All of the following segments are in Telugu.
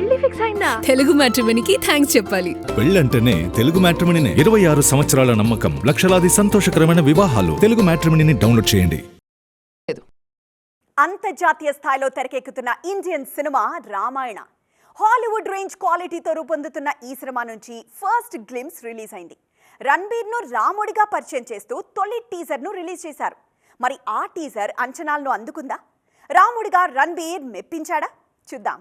పెళ్లి ఫిక్స్ అయిందా? తెలుగు మ్యాట్రిమోనీకి థ్యాంక్స్ చెప్పాలి. పెళ్ళంటేనే తెలుగు మ్యాట్రిమోనీనే. 26 సంవత్సరాల నమ్మకం, లక్షలాది సంతోషకరమైన వివాహాలు. తెలుగు మ్యాట్రిమోనీని డౌన్లోడ్ చేయండి. అంతర్జాతీయ స్థాయిలో తెరకెక్కుతున్న Indian cinema Ramayana. Hollywood range క్వాలిటీతో రూపొందుతున్న ఈ సినిమా నుంచి ఫస్ట్ గ్లిమ్స్ రిలీజ్ అయింది. రణబీర్ను రాముడిగా పరిచయం చేస్తూ తొలి టీజర్ను రిలీజ్ చేశారు. మరి ఆ టీజర్ అంచనాలను అందుకుందా? రాముడిగా రణబీర్ మెప్పించాడా? చూద్దాం.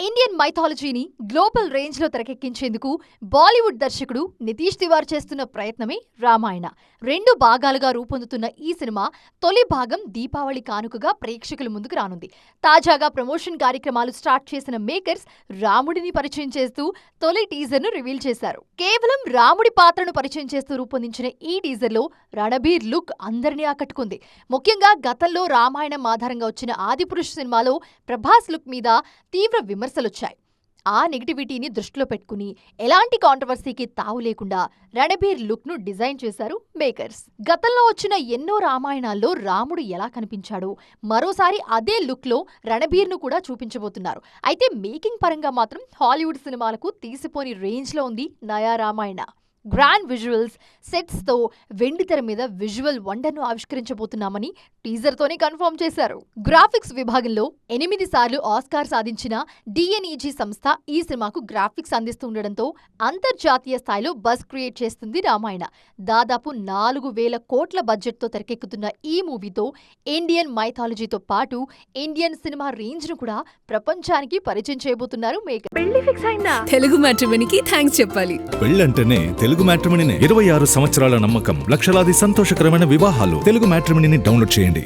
ఇండియన్ మైథాలజీని గ్లోబల్ రేంజ్ లో తెరకెక్కించేందుకు బాలీవుడ్ దర్శకుడు నితీష్ తివార్ చేస్తున్న ప్రయత్నమే రామాయణ. 2 భాగాలుగా రూపొందుతున్న ఈ సినిమా తొలి భాగం దీపావళి కానుకగా ప్రేక్షకుల ముందుకు రానుంది. తాజాగా ప్రమోషన్ కార్యక్రమాలు స్టార్ట్ చేసిన మేకర్స్ రాముడిని పరిచయం చేస్తూ తొలి టీజర్ను రివీల్ చేశారు. కేవలం రాముడి పాత్రను పరిచయం చేస్తూ రూపొందించిన ఈ టీజర్లో రణబీర్ లుక్ అందరినీ ఆకట్టుకుంది. ముఖ్యంగా గతంలో రామాయణం ఆధారంగా వచ్చిన ఆదిపురుష్ సినిమాలో ప్రభాస్ లుక్ మీద తీవ్ర విమర్శలొచ్చాయి. ఆ నెగిటివిటీని దృష్టిలో పెట్టుకుని ఎలాంటి కాంట్రవర్సీకి తావు లేకుండా రణబీర్ లుక్ ను డిజైన్ చేశారు మేకర్స్. గతంలో వచ్చిన ఎన్నో రామాయణాల్లో రాముడు ఎలా కనిపించాడో మరోసారి అదే లుక్ లో రణబీర్ ను కూడా చూపించబోతున్నారు. అయితే మేకింగ్ పరంగా మాత్రం హాలీవుడ్ సినిమాలకు తీసిపోని రేంజ్ లో ఉంది నయా రామాయణ. గ్రాండ్ విజువల్స్, సెట్స్ తో వెండితెర మీద విజువల్ వండర్ ను ఆవిష్కరించబోతున్నామని టీజర్ తోనే కన్ఫర్మ్ చేశారు. గ్రాఫిక్స్ విభాగంలో 8 సార్లు ఆస్కార్ సాధించిన DNEG సంస్థ ఈ సినిమాకు గ్రాఫిక్స్ అందిస్తుండటంతో అంతర్జాతీయ స్థాయిలో బజ్ క్రియేట్ చేస్తుంది రామాయణ. దాదాపు 4,000 కోట్ల బడ్జెట్ తో తెరకెక్కుతున్న ఈ మూవీతో ఇండియన్ మైథాలజీతో పాటు ఇండియన్ సినిమా రేంజ్ ను కూడా ప్రపంచానికి పరిచయం చేయబోతున్నారు మేకర్. పెళ్లి ఫిక్స్ అయిందా? తెలుగు మ్యాట్రిమోనీకి థ్యాంక్స్ చెప్పాలి. పెళ్ళంటేనే తెలుగు మ్యాట్రిమోనీనే. 26 సంవత్సరాల నమ్మకం, లక్షలాది సంతోషకరమైన వివాహాలు. తెలుగు మ్యాట్రిమోనీని డౌన్లోడ్ చేయండి.